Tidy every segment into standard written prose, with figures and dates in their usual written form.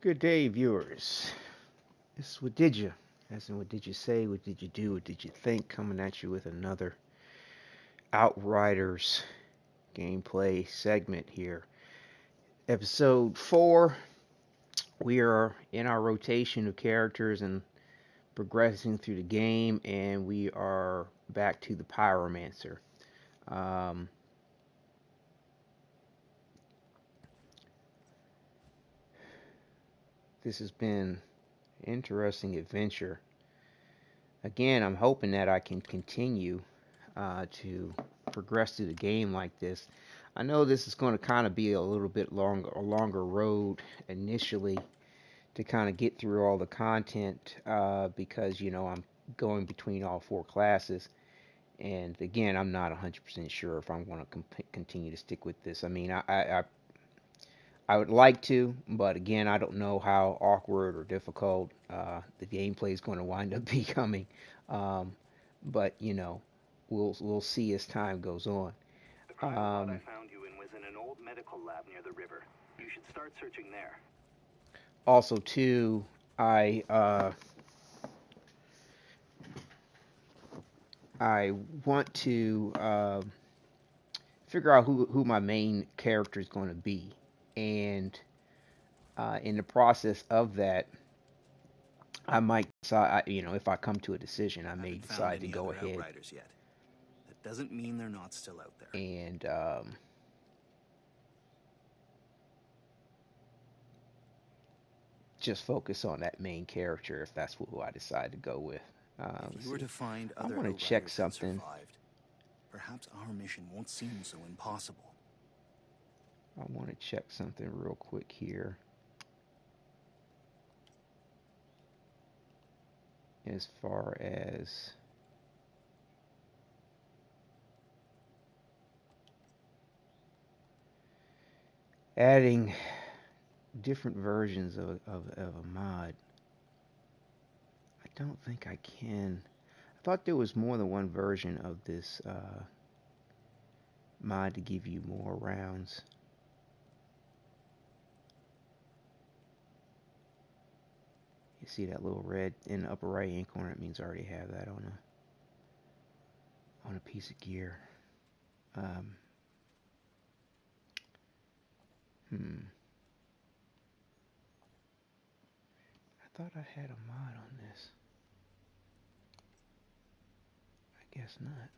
Good day, viewers. This is What Did You? As in, what did you say? What did you do? What did you think? Coming at you with another Outriders gameplay segment here. Episode 4. We are in our rotation of characters and progressing through the game, and we are back to the Pyromancer. Um, this has been an interesting adventure. Again, I'm hoping that I can continue to progress through the game like this. I know this is going to kind of be a little bit longer road initially to kind of get through all the content because I'm going between all four classes, and again, I'm not 100% sure if I'm going to continue to stick with this. I mean, I would like to, but again, I don't know how awkward or difficult the gameplay is going to wind up becoming. Um, but we'll see as time goes on. The crime spot I found you in was in an old medical lab near the river. You should start searching there. Also, too, I want to figure out who my main character is going to be, and in the process of that, I might decide. If I come to a decision, I may decide to go ahead. Outriders yet. That doesn't mean they're not still out there. And just focus on that main character if that's who I decide to go with. If you were to find I other want to Outriders check that something. survived, perhaps our mission won't seem so impossible. I want to check something real quick here. As far as adding different versions of a mod, I don't think I can. I thought there was more than one version of this mod to give you more rounds. You see that little red in the upper right hand corner? It means I already have that on a piece of gear. Um, hmm. I thought I had a mod on this. I guess not.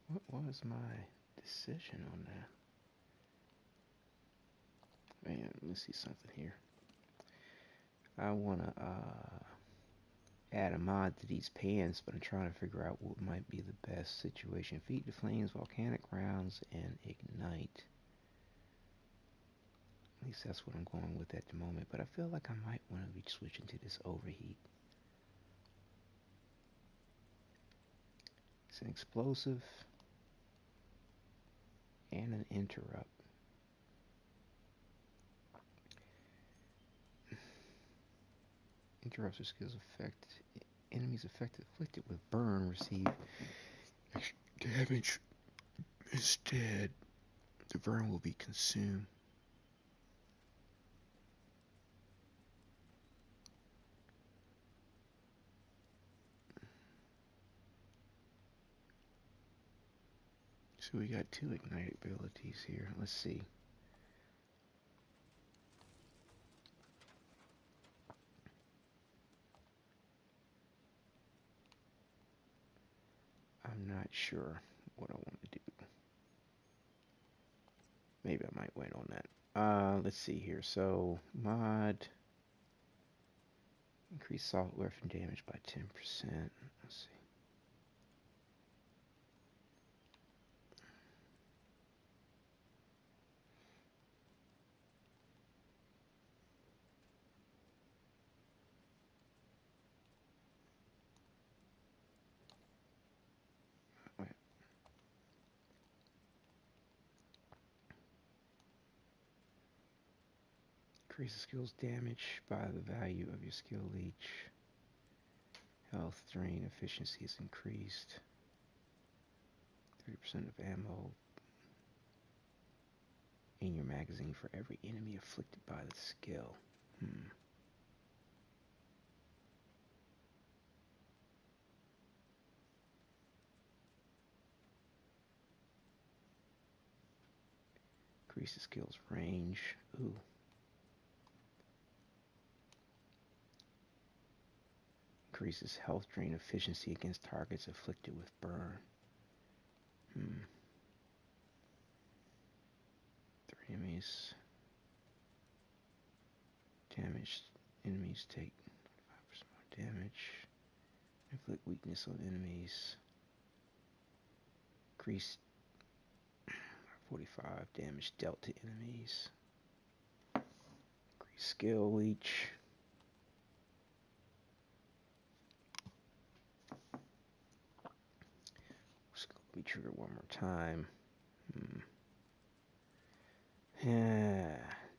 What was my decision on that? Man, let me see something here. I want to add a mod to these pans, but I'm trying to figure out what might be the best situation. Feed the flames, volcanic rounds, and ignite. At least that's what I'm going with at the moment, but I feel like I might want to be switching to this overheat. It's an explosive and an interrupt. Interrupts or skills affect enemies afflicted with burn receive damage. Instead, the burn will be consumed. So we got two ignite abilities here. Let's see. I'm not sure what I want to do. Maybe I might wait on that. Let's see here. So mod increase assault weapon damage by 10%. Let's see. Increases skills damage by the value of your skill leech. Health drain efficiency is increased. 30% of ammo in your magazine for every enemy afflicted by the skill. Increases skills range. Ooh. Increases health drain efficiency against targets afflicted with burn. 3 enemies. Damaged enemies take 5% more damage. Inflict weakness on enemies. Increase 45 damage dealt to enemies. Increase skill leech. Skill will be triggered one more time.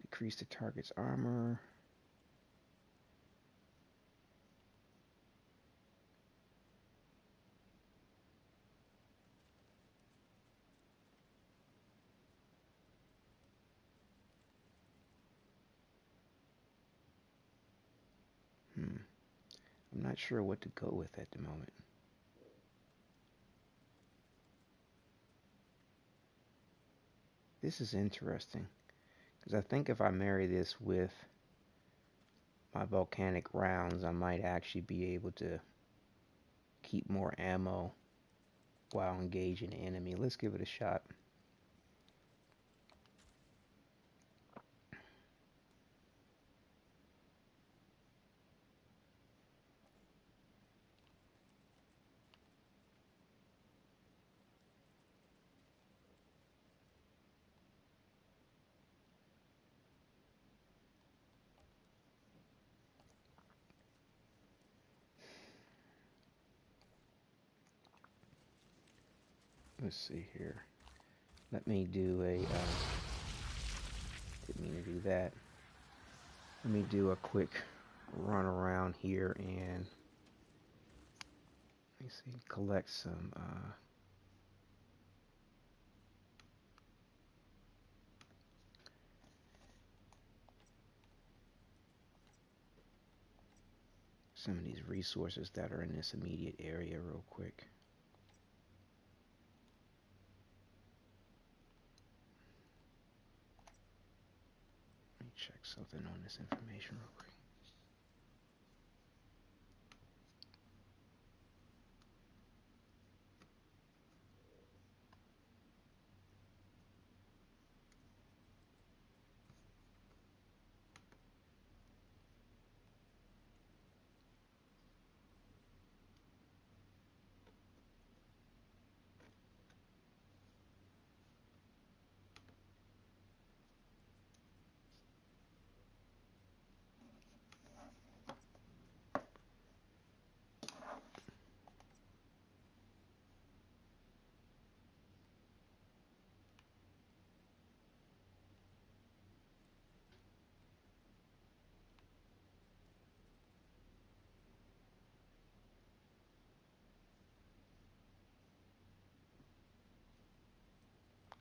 Decrease the target's armor. I'm not sure what to go with at the moment. This is interesting, because I think if I marry this with my volcanic rounds, I might actually be able to keep more ammo while engaging an enemy. Let's give it a shot. Let's see here. Let me do a, didn't mean to do that. Let me do a quick run around here and, let me see, collect some, some of these resources that are in this immediate area real quick. Let me check something on this information real quick.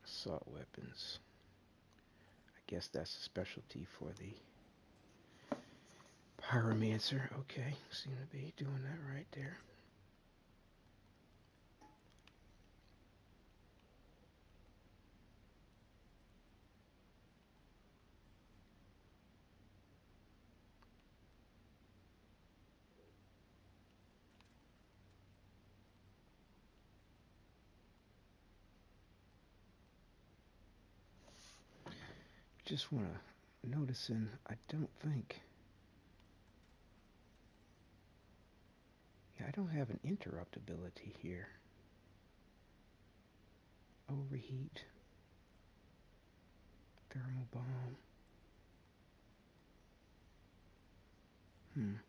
Assault weapons. I guess that's a specialty for the Pyromancer. Okay, seem to be doing that right there. Just want to noticing, I don't think, yeah, I don't have an interrupt ability here. Overheat, thermal bomb. I'm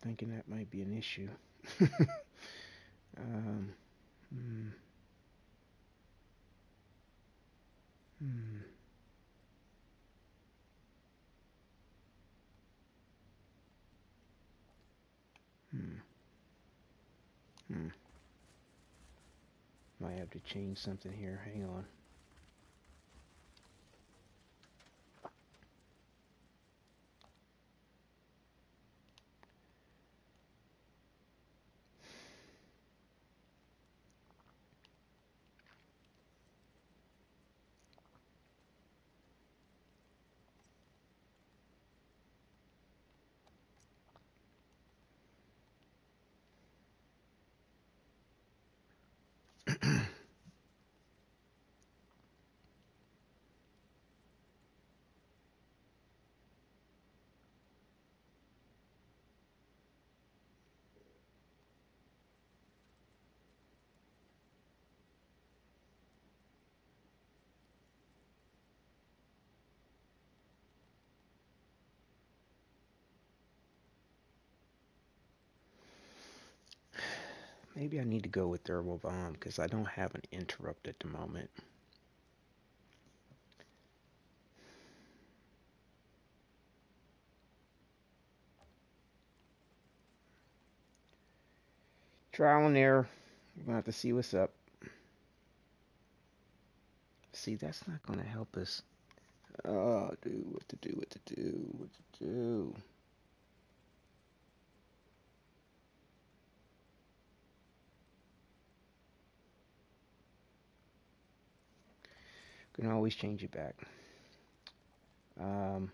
thinking that might be an issue. um, hmm. Hmm. Might have to change something here. Hang on. Maybe I need to go with thermal bomb because I don't have an interrupt at the moment. Trial and error. We're gonna have to see what's up. See, that's not gonna help us. Oh, dude, what to do? What to do? What to do? Can always change it back. Um,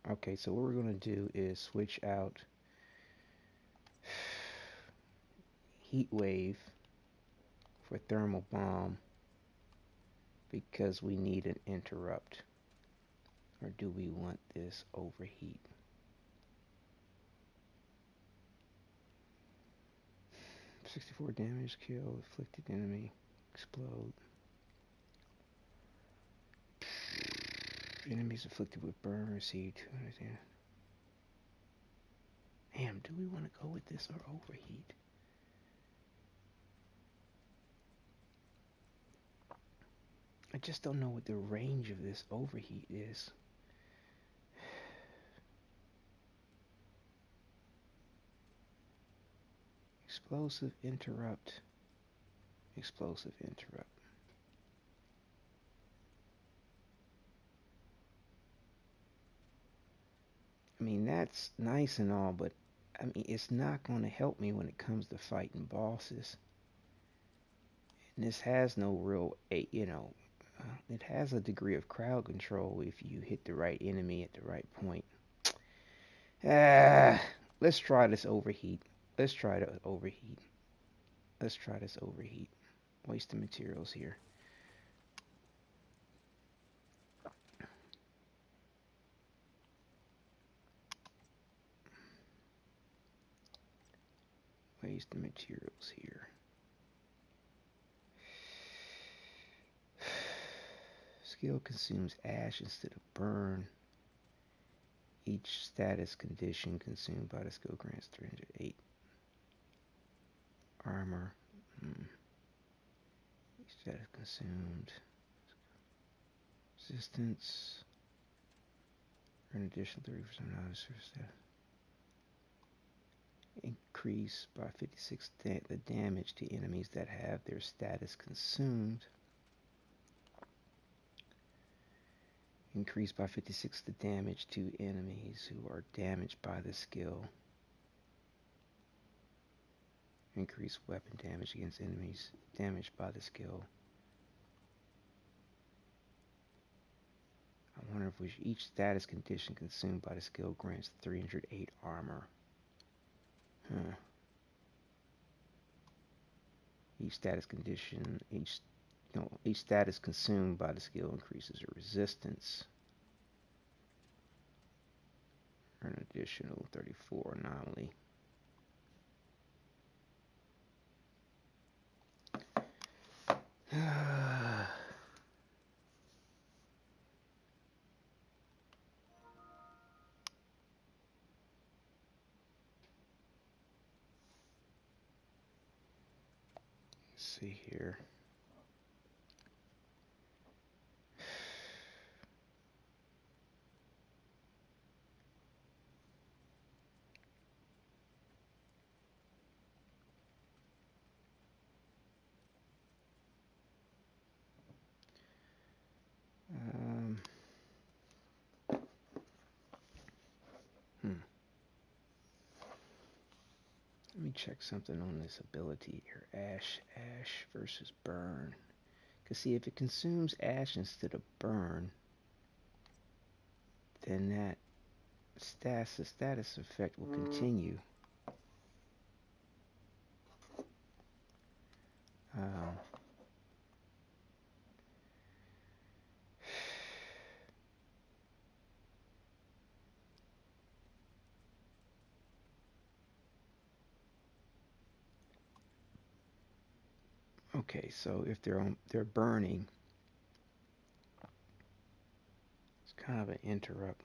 okay, so what we're gonna do is switch out heat wave for thermal bomb because we need an interrupt. Or do we want this overheat? $64 damage, kill, afflicted enemy, explode. Enemies afflicted with burn receive 200 damage. Damn, do we want to go with this or overheat? I just don't know what the range of this overheat is. Explosive interrupt. Explosive interrupt. I mean, that's nice and all, but I mean, it's not going to help me when it comes to fighting bosses. And this has no real, it has a degree of crowd control if you hit the right enemy at the right point. Ah, let's try this overheat. Let's try to overheat. Let's try this overheat. Waste of materials here. Waste of materials here. Skill consumes ash instead of burn. Each status condition consumed by the skill grants 308 armor. Each status consumed. Resistance. An additional 30% knowledge status. Increase by 56 the damage to enemies that have their status consumed. Increase by 56 the damage to enemies who are damaged by the skill. Increase weapon damage against enemies damaged by the skill. I wonder if each status condition consumed by the skill grants 308 armor. Huh. Each status condition, each status consumed by the skill increases your resistance. An additional 34 anomaly. Let's see here. me check something on this ability here. Ash versus burn. Because see, if it consumes ash instead of burn, then that status effect will continue. Um, okay, so if they're burning, it's kind of an interrupt.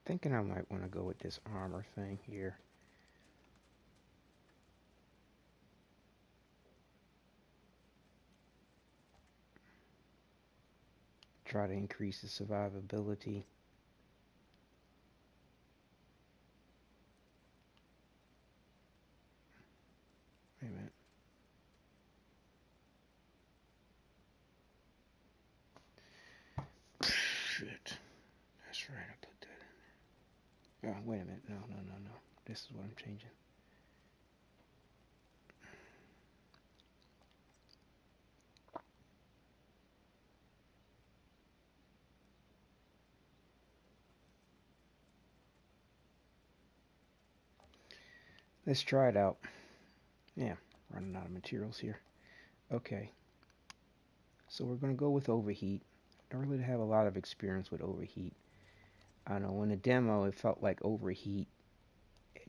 Thinking I might want to go with this armor thing here. Try to increase the survivability. Wait a minute. Shit. That's right, I put that in there. Oh, wait a minute. No. This is what I'm changing. Let's try it out. Yeah, running out of materials here. Okay. So we're going to go with overheat. I don't really have a lot of experience with overheat. I don't know, in the demo it felt like overheat.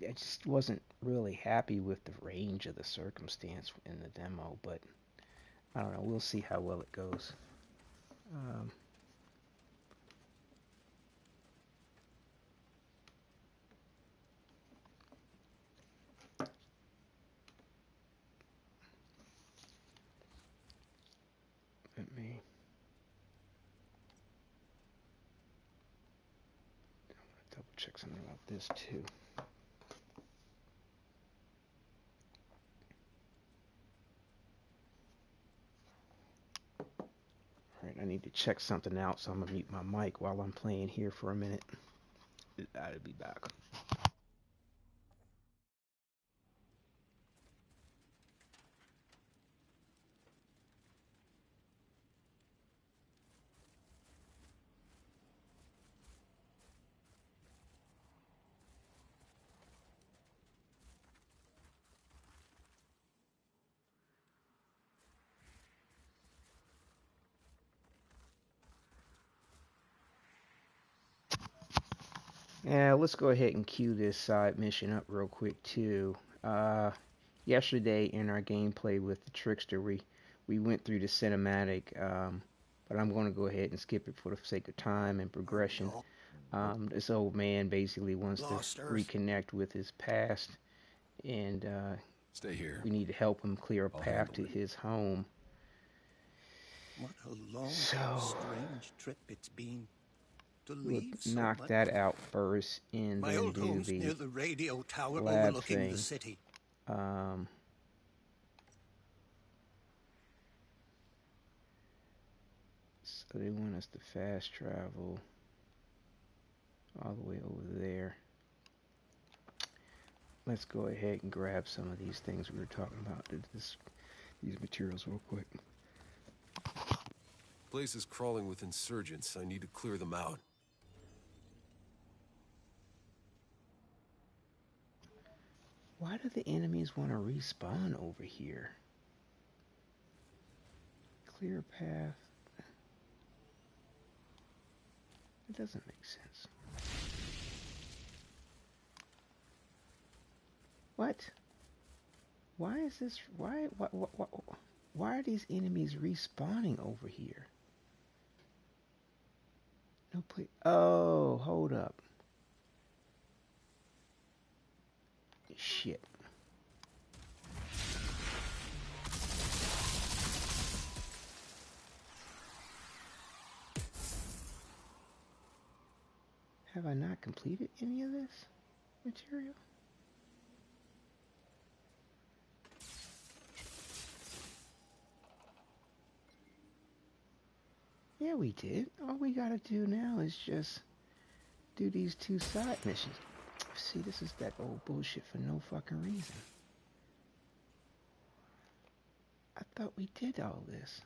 I just wasn't really happy with the range of the circumstance in the demo, but I don't know. We'll see how well it goes. Um, let me double check something about this too. Alright, I need to check something out, so I'm gonna mute my mic while I'm playing here for a minute. I'll be back. Yeah, let's go ahead and queue this side mission up real quick too. Yesterday in our gameplay with the Trickster, we went through the cinematic, but I'm going to go ahead and skip it for the sake of time and progression. This old man basically wants to reconnect with his past, and Stay here. we need to help him clear a path to his home. What a long, strange trip it's been. We'll knock that out first, and My then old do home's the near the radio tower lab overlooking thing. the city. So they want us to fast travel all the way over there. Let's go ahead and grab some of these things we were talking about. these materials real quick. Place is crawling with insurgents. I need to clear them out. Why do the enemies want to respawn over here? Clear path. It doesn't make sense. What? Why is this? Why are these enemies respawning over here? No, please. Oh, hold up. Shit. Have I not completed any of this material? Yeah, we did. All we gotta do now is just do these 2 side missions. See, this is that old bullshit for no fucking reason. I thought we did all this.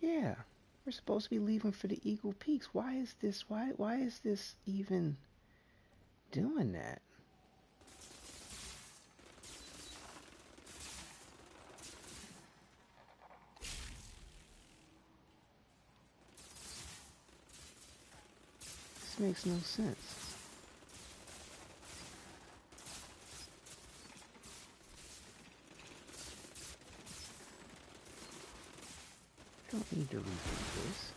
Yeah, we're supposed to be leaving for the Eagle Peaks. Why is this? Why is this even doing that? This makes no sense. I don't need to redo this.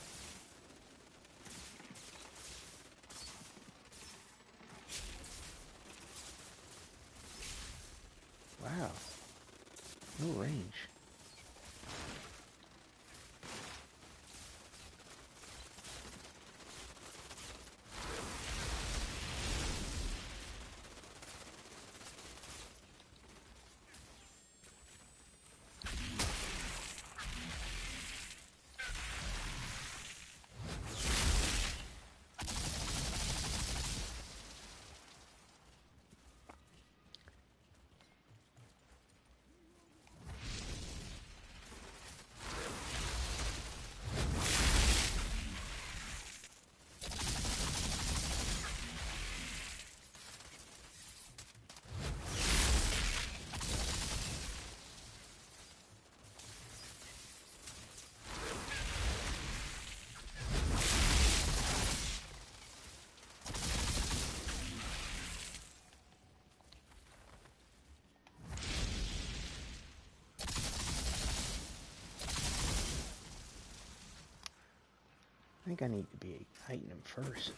Wow. No range. I think I need to be igniting them first.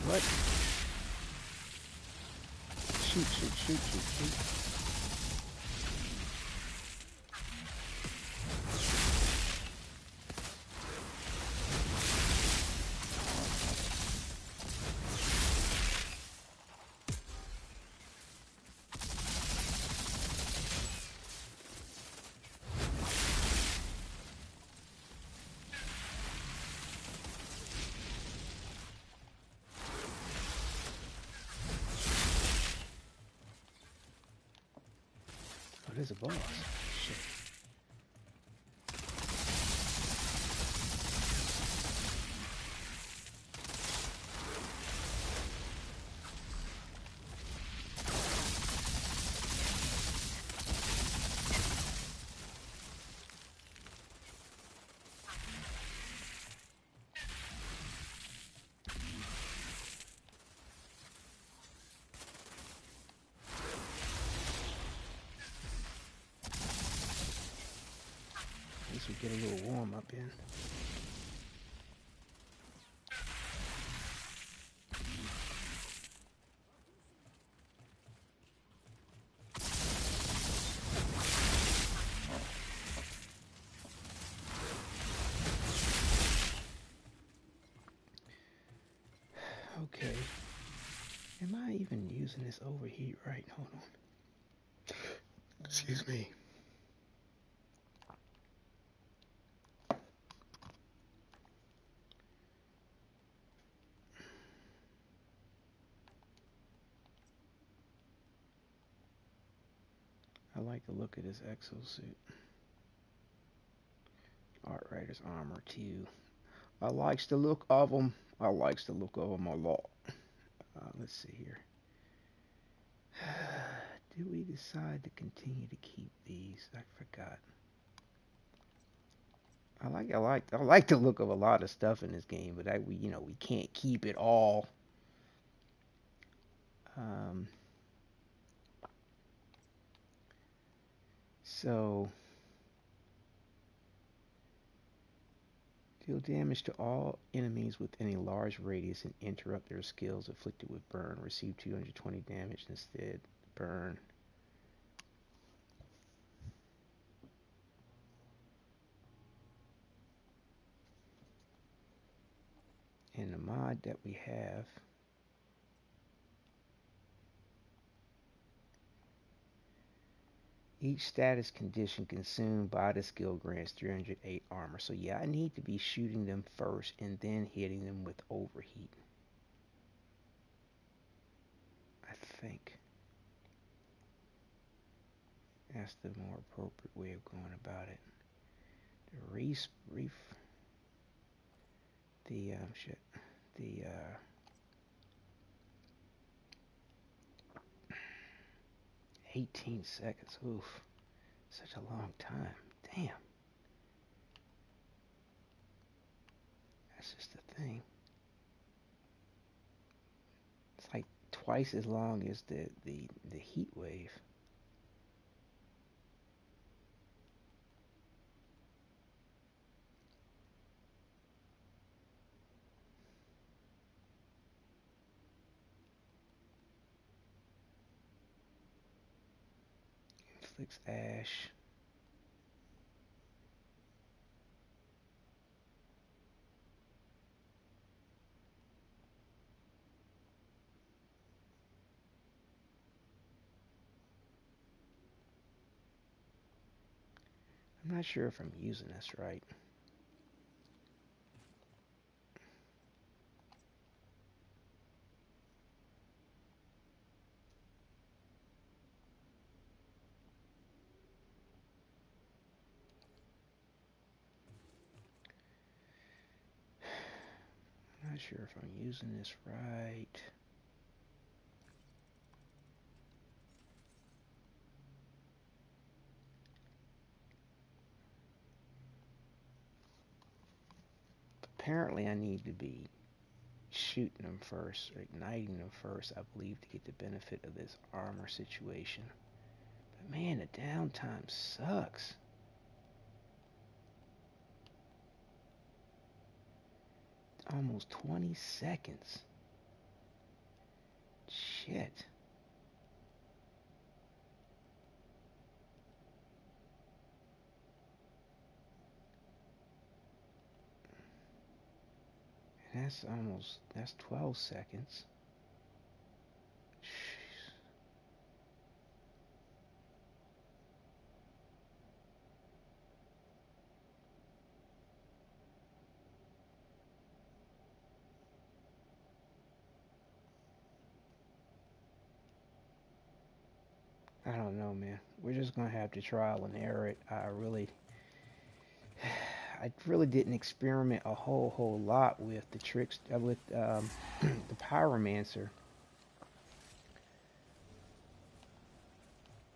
What? Shoot. there's a boss. Shit. At least we get a little warm up in. Okay. Am I even using this overheat right? Hold on. Excuse me. I like the look of this exosuit. Outriders armor too. I likes the look of them. I likes the look of them a lot. Let's see here. Did we decide to continue to keep these? I forgot. I like the look of a lot of stuff in this game, but we can't keep it all. So deal damage to all enemies within a large radius and interrupt their skills afflicted with burn. Receive 220 damage instead. Burn. And the mod that we have, each status condition consumed by the skill grants 308 armor. So yeah, I need to be shooting them first and then hitting them with overheat. I think that's the more appropriate way of going about it. The 18 seconds. Oof. Such a long time. Damn. That's just the thing. It's like twice as long as the heat wave. Inflicts ash. I'm not sure if I'm using this right. I'm not sure if I'm using this right. Apparently I need to be shooting them first, or igniting them first, I believe, to get the benefit of this armor situation. But man, the downtime sucks. Almost 20 seconds. Shit. And that's 12 seconds. Jeez. I don't know, man. We're just gonna have to trial and error it. I really didn't experiment a whole lot with the tricks with the Pyromancer,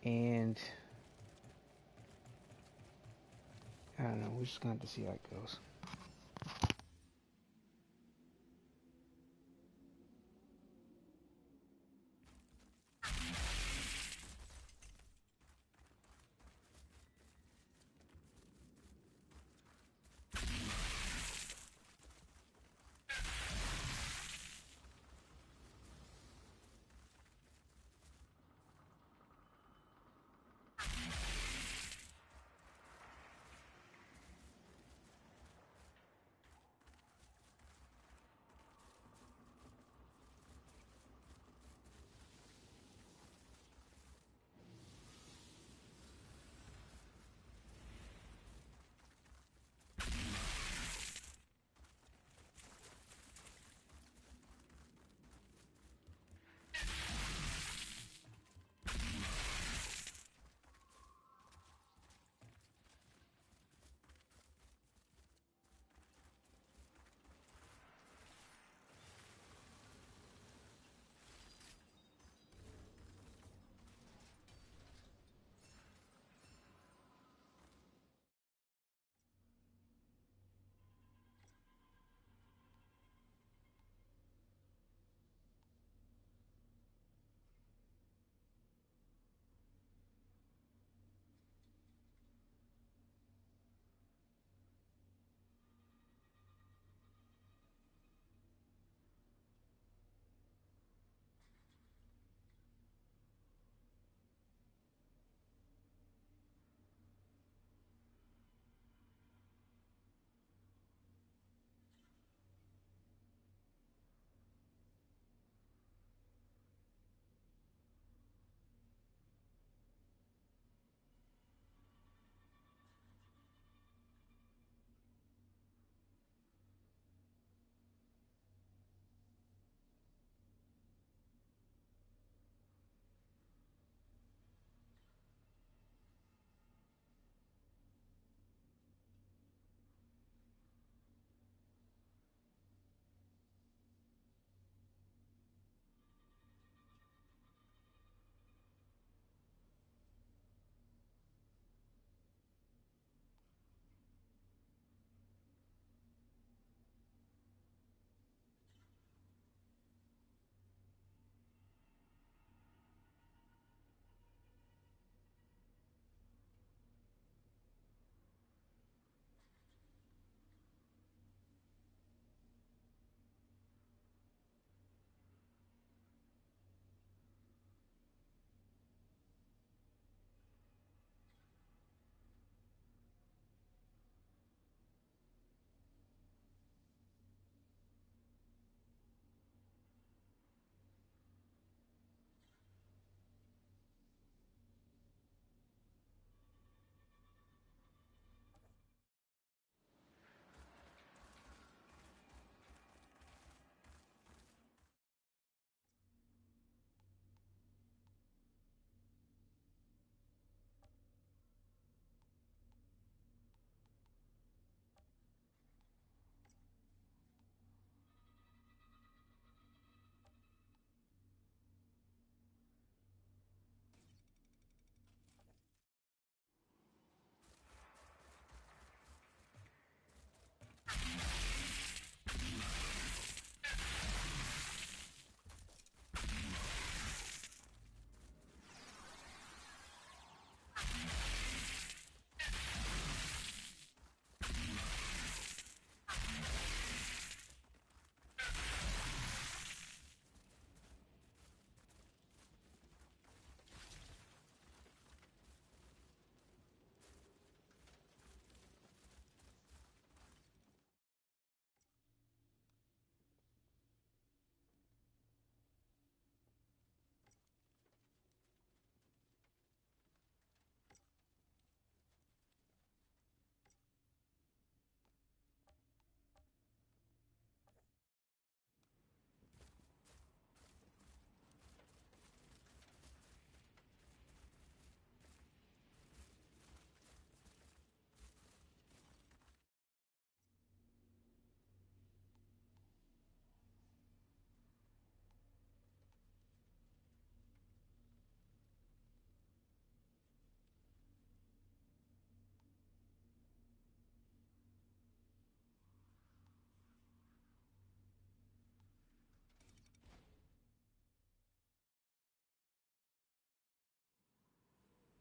and I don't know. We're just gonna have to see how it goes.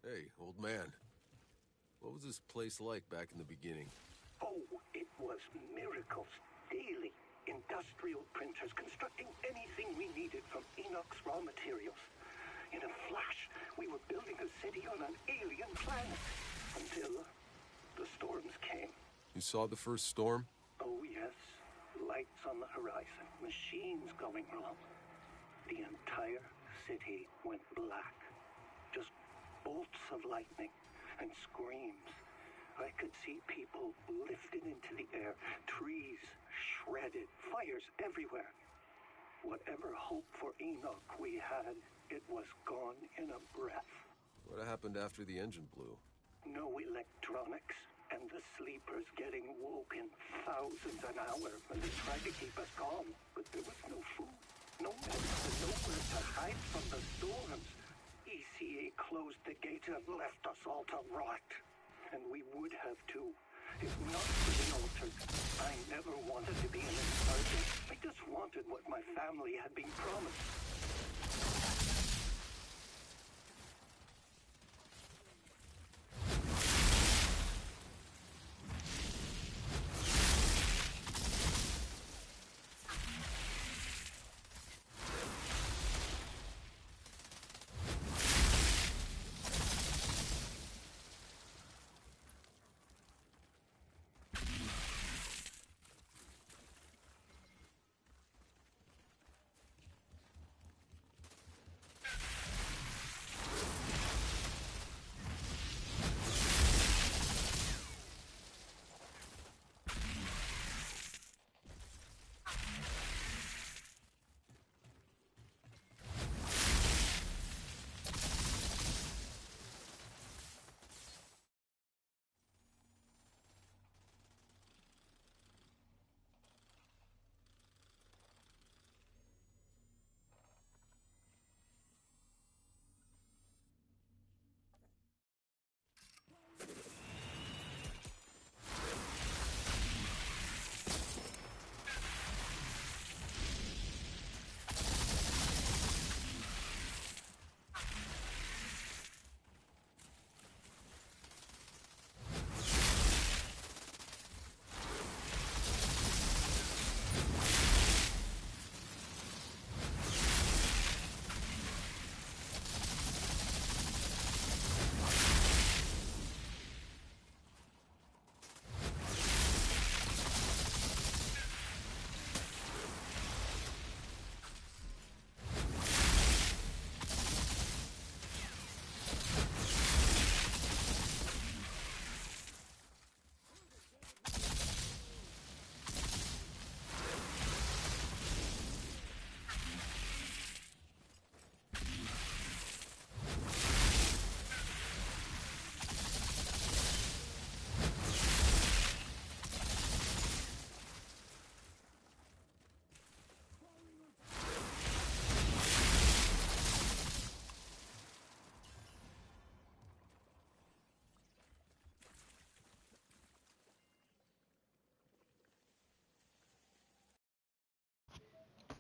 Hey, old man. What was this place like back in the beginning? Oh, it was miracles daily. Industrial printers constructing anything we needed from Enoch's raw materials. In a flash, we were building a city on an alien planet. Until the storms came. You saw the first storm? Oh, yes. Lights on the horizon. Machines going wrong. The entire city went black. Just bolts of lightning and screams. I could see people lifted into the air, trees shredded, fires everywhere. Whatever hope for Enoch we had, it was gone in a breath. What happened after the engine blew? No electronics, and the sleepers getting woke in thousands an hour when they tried to keep us calm. But there was no food, no medicine, nowhere to hide from the storms. ECA closed the gates and left us all to rot. And we would have too, if not for the altered. I never wanted to be an insurgent. I just wanted what my family had been promised.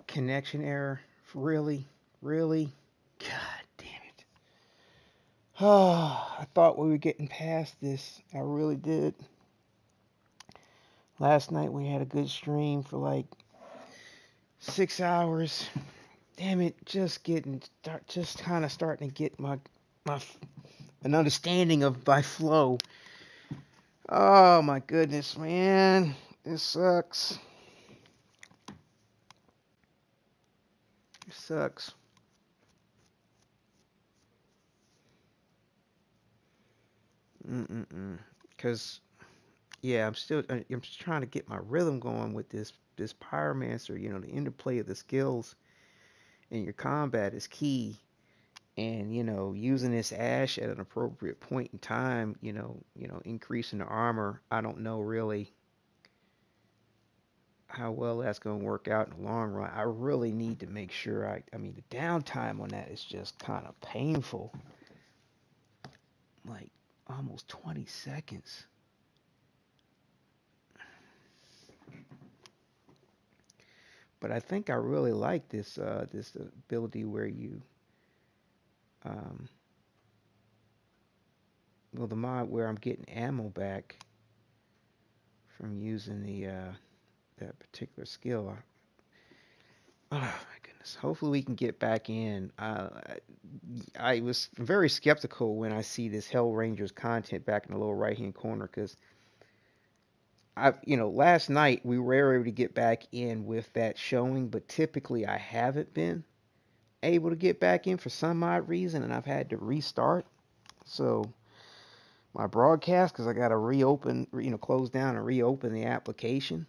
Connection error? Really? Really? God damn it. Oh, I thought we were getting past this. I really did. Last night we had a good stream for like 6 hours. Damn it, just kind of starting to get my an understanding of my flow. Oh my goodness, man, this sucks. It sucks. Cause yeah, I'm just trying to get my rhythm going with this pyromancer. You know, the interplay of the skills in your combat is key. And using this ash at an appropriate point in time, increasing the armor. I don't know really how well that's going to work out in the long run. I really need to make sure I mean the downtime on that is just kind of painful. Like almost 20 seconds. But I think I really like this ability where you um well, the mod where I'm getting ammo back from using the that particular skill. Oh my goodness. Hopefully we can get back in. I was very skeptical when I see this Hell Rangers content back in the lower right hand corner because last night we were able to get back in with that showing, but typically I haven't been able to get back in for some odd reason, and I've had to restart. So my broadcast because I got to reopen, close down and reopen the application.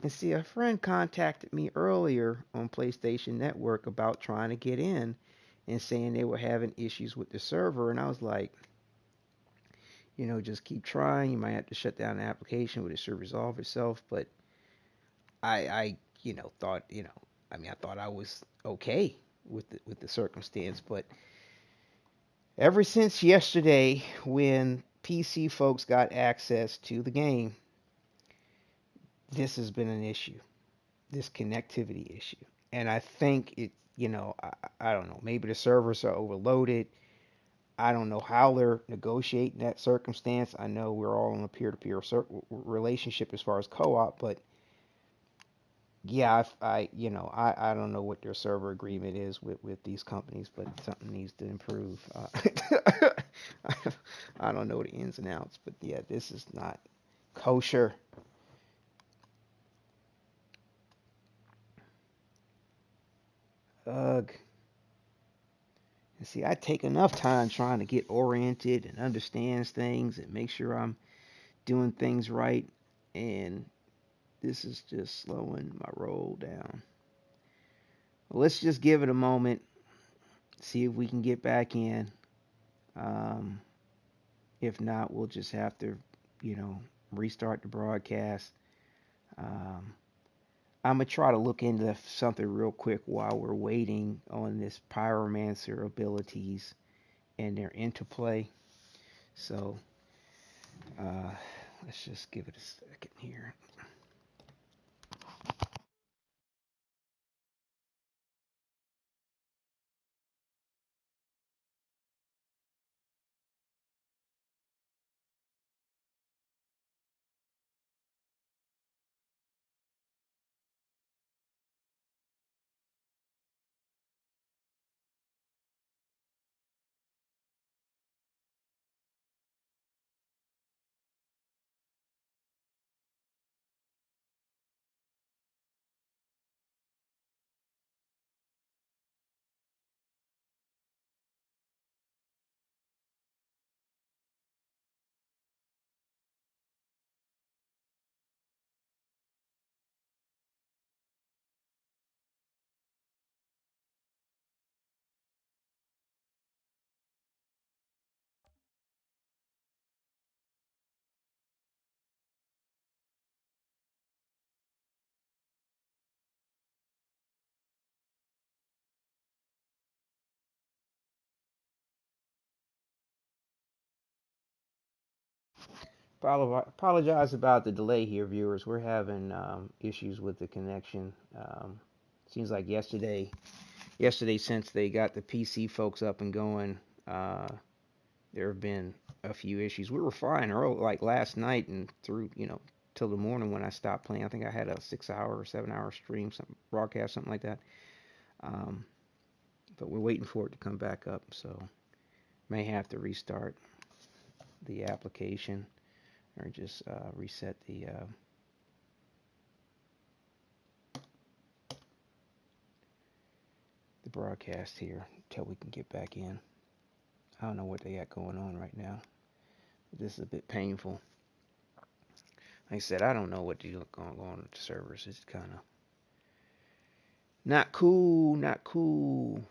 And see, a friend contacted me earlier on PlayStation Network about trying to get in and saying they were having issues with the server. And I was like, just keep trying. You might have to shut down the application, but it should resolve itself. But I thought, I thought I was okay with the circumstance. But ever since yesterday, when PC folks got access to the game, this has been an issue. This connectivity issue. And I think I don't know, maybe the servers are overloaded. I don't know how they're negotiating that circumstance. I know we're all in a peer-to-peer relationship as far as co-op, but yeah, I don't know what their server agreement is with these companies, but something needs to improve. I don't know the ins and outs, but yeah, this is not kosher. Ugh. And see, I take enough time trying to get oriented and understand things and make sure I'm doing things right. And this is just slowing my roll down. Well, let's just give it a moment, see if we can get back in. Um, if not, we'll just have to, you know, restart the broadcast. Um, I'm going to try to look into something real quick while we're waiting on this Pyromancer abilities and their interplay. So Uh, let's just give it a second here. Apologize about the delay here, viewers. We're having issues with the connection. Seems like yesterday since they got the PC folks up and going, uh, there have been a few issues. We were fine early, like last night and through, till the morning when I stopped playing. I think I had a 6 hour or 7 hour stream, some broadcast, something like that. Um, but we're waiting for it to come back up, so may have to restart the application or just reset the broadcast here until we can get back in. I don't know what they got going on right now. This is a bit painful. Like I said, I don't know what going on with the servers. It's kind of not cool, not cool.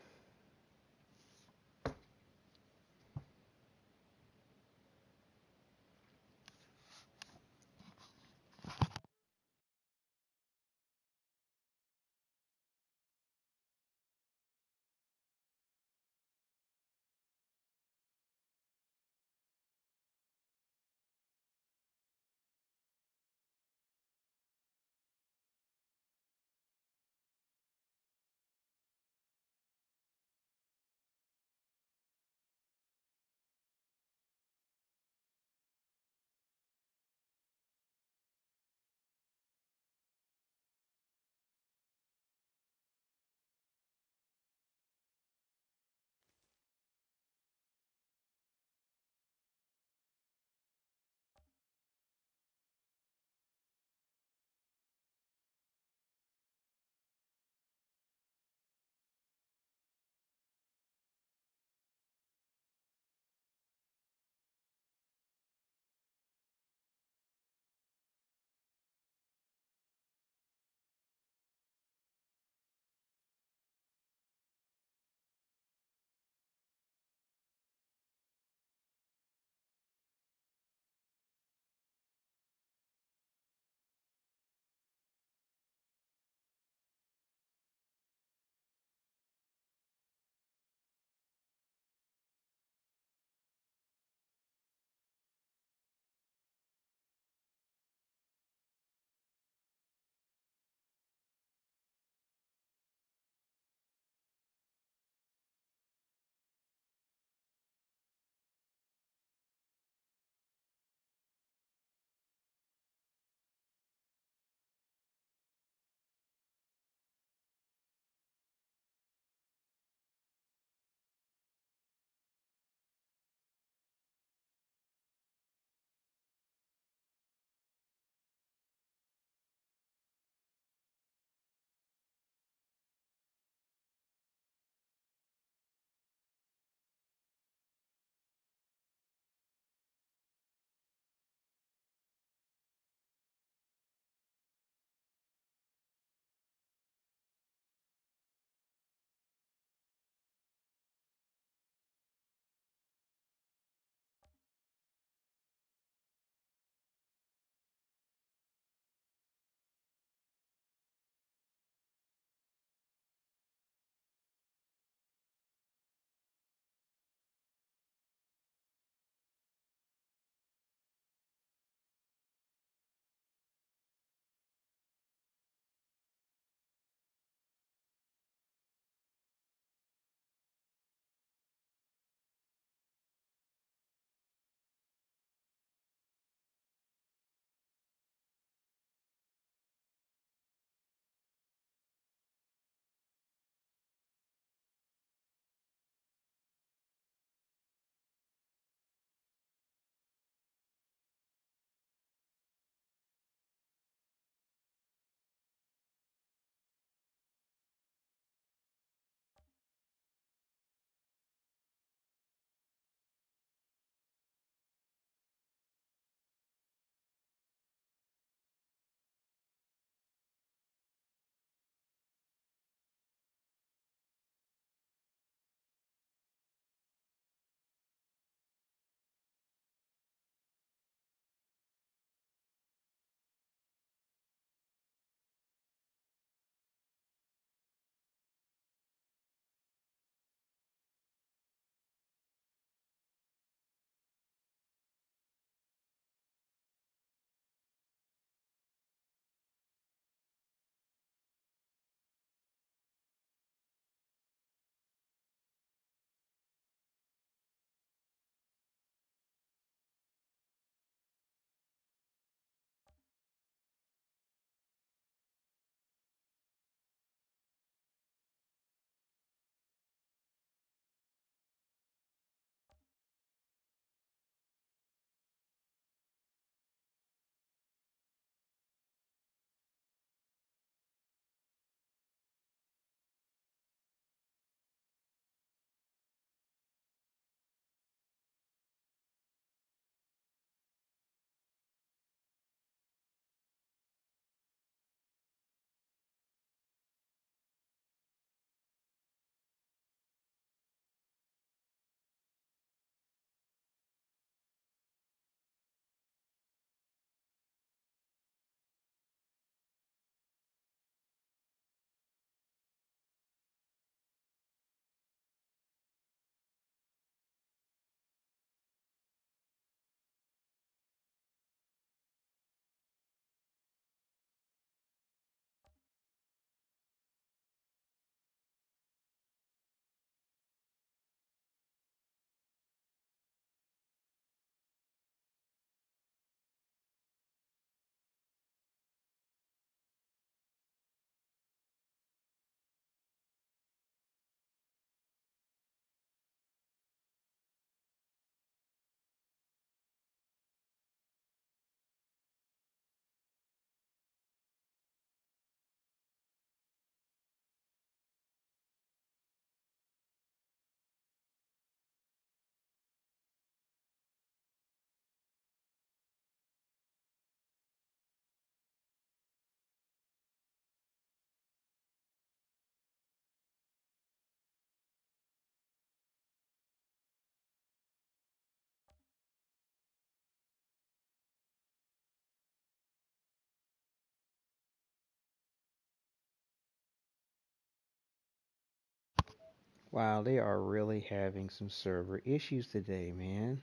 Wow, they are really having some server issues today, man.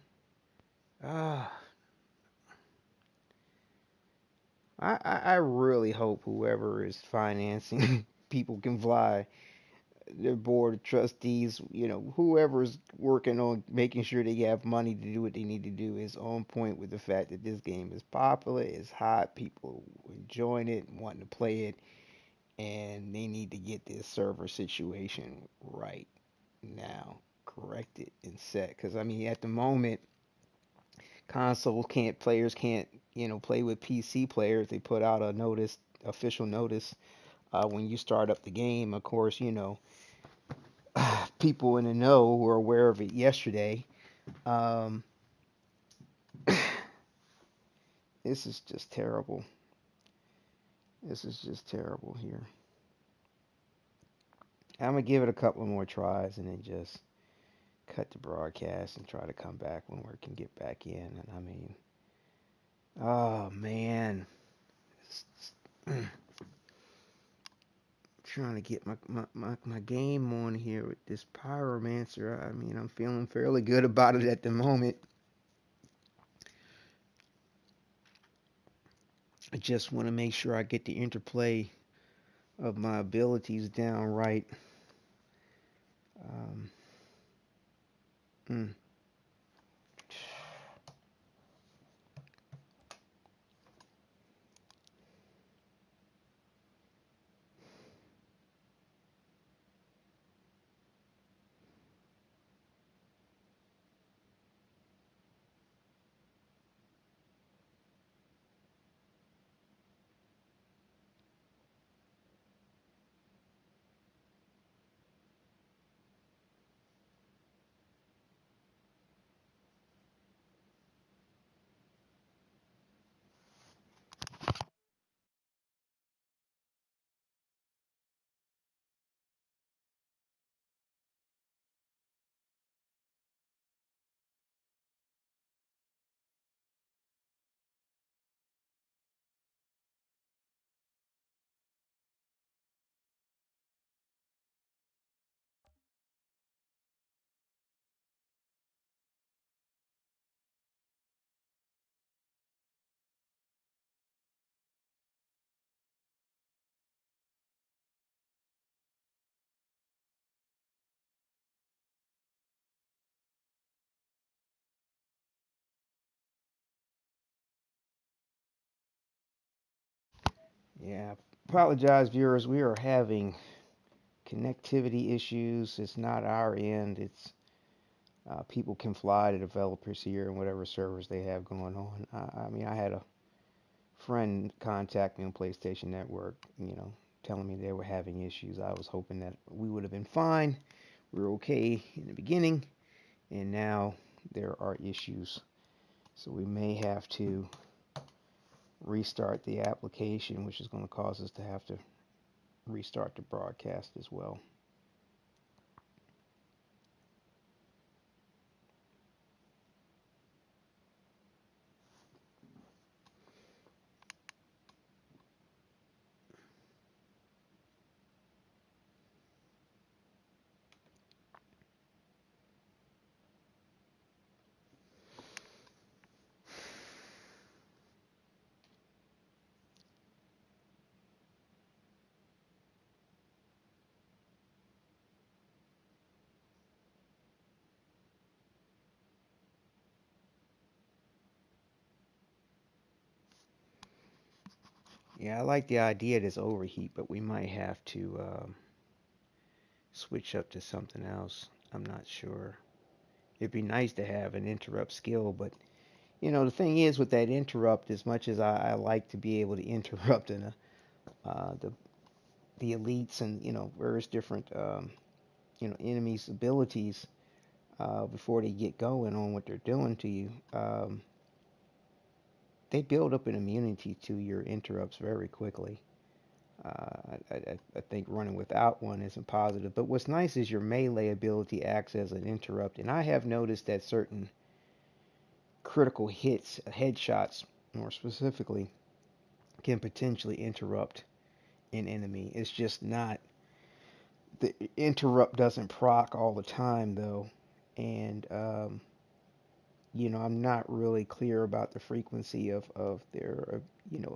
Ah, I really hope whoever is financing people can fly, their board of trustees, whoever's working on making sure they have money to do what they need to do is on point with the fact that this game is popular, it's hot, people enjoying it, and wanting to play it, and they need to get this server situation right now, corrected and set. Because I mean, at the moment, players can't, play with PC players. They put out a notice, official notice, when you start up the game. Of course, people in the know were aware of it yesterday. Um, this is just terrible. This is just terrible here. I'm gonna give it a couple more tries and then just cut the broadcast and try to come back when we can get back in. And I mean, oh man, trying to get my game on here with this Pyromancer. I mean, I'm feeling fairly good about it at the moment. I just want to make sure I get the interplay of my abilities down right. Um, mm. Yeah, apologize, viewers. We are having connectivity issues. It's not our end. It's people can fly, the developers here and whatever servers they have going on. I mean, I had a friend contact me on PlayStation Network, telling me they were having issues. I was hoping that we would have been fine. We were okay in the beginning, and now there are issues. So we may have to restart the application, which is going to cause us to have to restart the broadcast as well. Yeah, I like the idea of this overheat, but we might have to switch up to something else. I'm not sure. It'd be nice to have an interrupt skill, but the thing is with that interrupt, as much as I like to be able to interrupt in the elites and various different enemies' abilities before they get going on what they're doing to you, they build up an immunity to your interrupts very quickly. I think running without one isn't positive. But what's nice is your melee ability acts as an interrupt, and I have noticed that certain critical hits, headshots more specifically, can potentially interrupt an enemy. It's just not the interrupt doesn't proc all the time though, and I'm not really clear about the frequency of their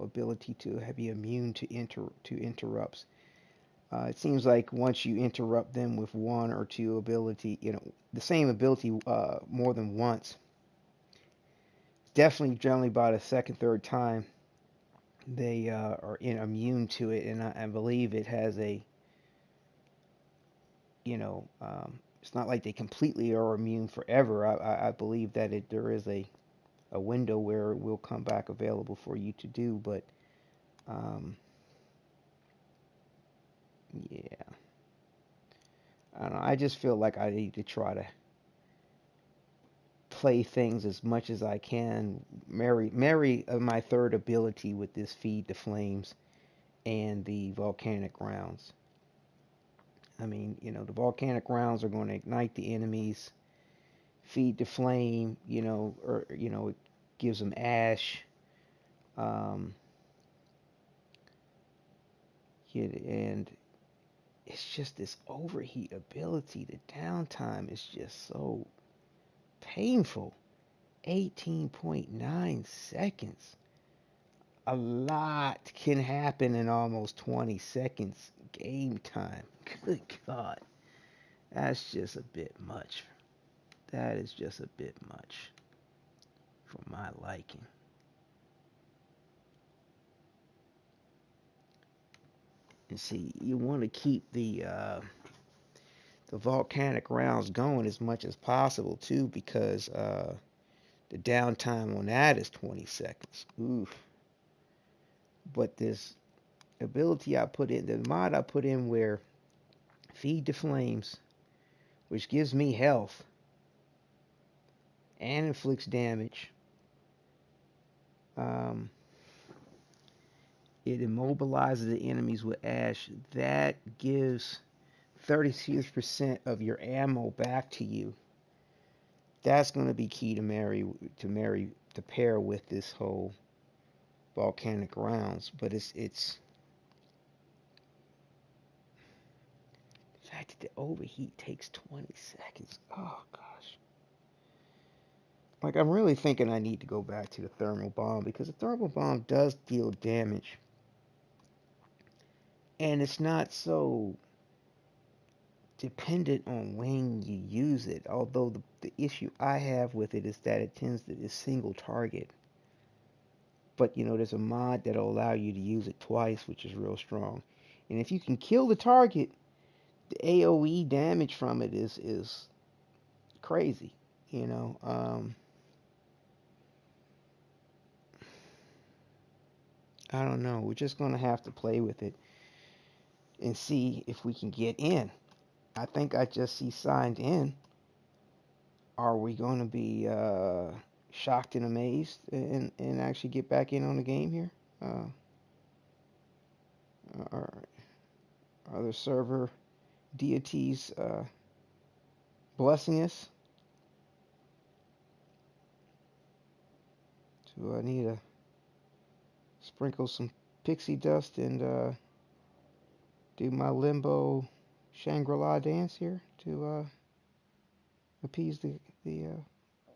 ability to be immune to interrupts. It seems like once you interrupt them with one or two ability, the same ability more than once, definitely generally by the second, third time, they are immune to it, and I believe it has a, it's not like they completely are immune forever. I believe that there is a window where it will come back available for you to do, but um, yeah, I don't know. I just feel like I need to try to play things as much as I can, marry my third ability with this feed the flames and the volcanic rounds. I mean, the volcanic rounds are going to ignite the enemies. Feed the flame, or it gives them ash. Um, yeah, and it's just this overheat ability. The downtime is just so painful. 18.9 seconds. A lot can happen in almost 20 seconds game time. Good God. That's just a bit much. That is just a bit much for my liking. And see, you want to keep the volcanic rounds going as much as possible too, because the downtime on that is 20 seconds. Oof. But this ability I put in, the mod I put in where feed the flames, which gives me health and inflicts damage. Um, it immobilizes the enemies with ash. That gives 36% of your ammo back to you. That's going to be key to pair with this whole volcanic rounds. But it's the fact that the overheat takes 20 seconds. Oh gosh. Like, I'm really thinking I need to go back to the thermal bomb, because the thermal bomb does deal damage, and it's not so dependent on when you use it. Although the issue I have with it is that it tends to is single target. But there's a mod that'll allow you to use it twice, which is real strong. And if you can kill the target, the AOE damage from it is crazy. You know, I don't know. We're just gonna have to play with it and see if we can get in. I think I just see signed in. Are we going to be shocked and amazed and actually get back in on the game here? Are, are the server deities blessing us? Do I need to sprinkle some pixie dust and do my limbo Shangri-La dance here to appease the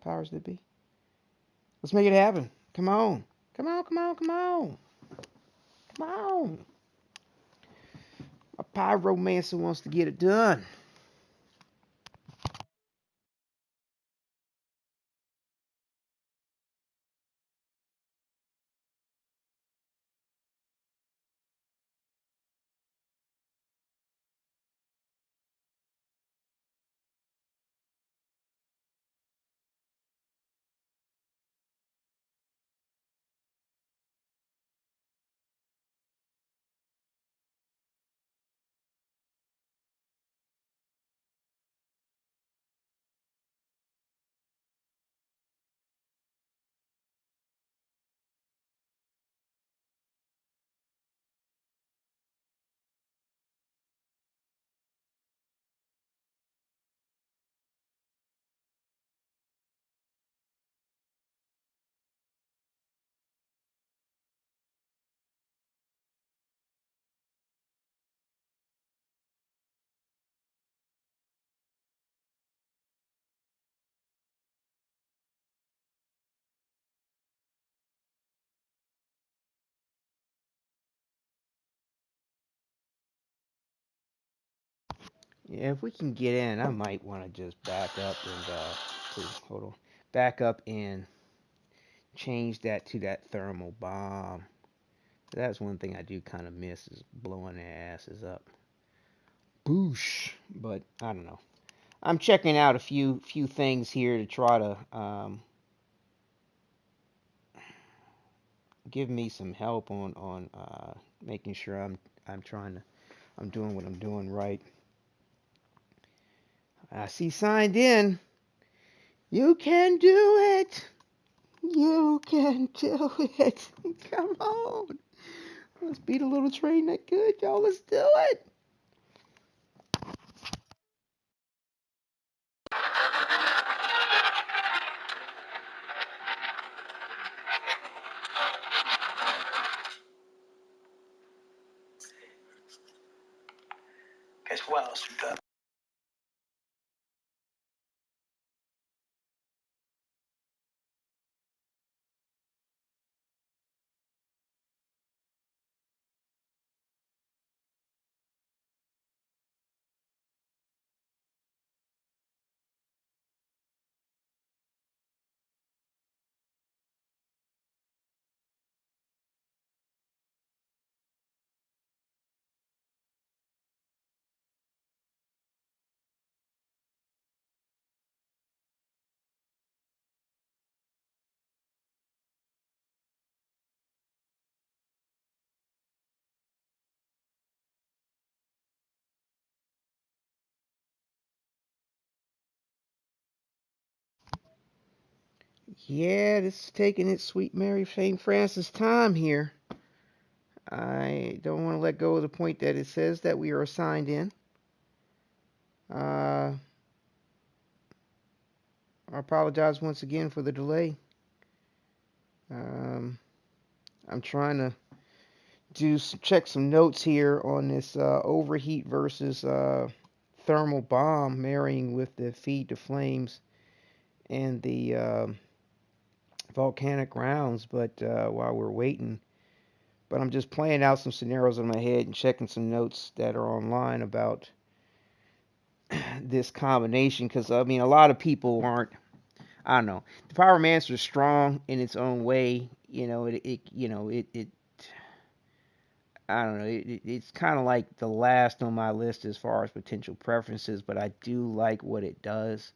powers that be? Let's make it happen. Come on. Come on, come on, come on. Come on. A pyromancer wants to get it done. Yeah, if we can get in, I might want to just back up and hold on, back up and change that to that thermal bomb. That's one thing I do kind of miss is blowing their asses up. Boosh. But I don't know. I'm checking out a few things here to try to give me some help on making sure I'm doing what I'm doing right. I see signed in. You can do it. You can do it. Come on. Let's beat a little train that good, y'all. Let's do it. Guess what else we got? Yeah, this is taking its sweet Mary St. Francis time here. I don't want to let go of the point that it says that we are assigned in. I apologize once again for the delay. Um, I'm trying to check some notes here on this overheat versus thermal bomb marrying with the feed to flames and the volcanic rounds. But while we're waiting, but I'm just playing out some scenarios in my head and checking some notes that are online about this combination because I mean a lot of people aren't. I don't know. The Pyromancer is strong in its own way. It I don't know. It's kind of like the last on my list as far as potential preferences, but I do like what it does,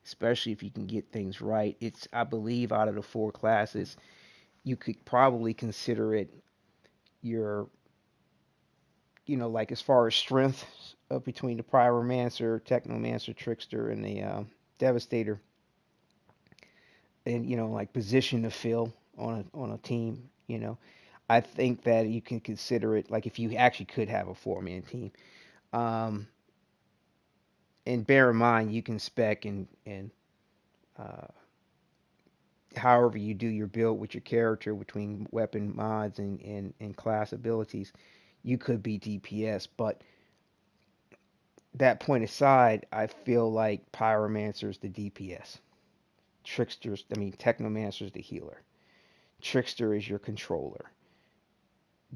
especially if you can get things right. It's, I believe, out of the four classes, you could probably consider it your, like as far as strength between the Pyromancer, Technomancer, Trickster, and the Devastator, and like position to fill on a team. I think that you can consider it like if you actually could have a four-man team. Um, and bear in mind you can spec and uh, however you do your build with your character between weapon mods and class abilities, you could be DPS. But that point aside, I feel like Pyromancer's the DPS. Technomancer's the healer. Trickster is your controller.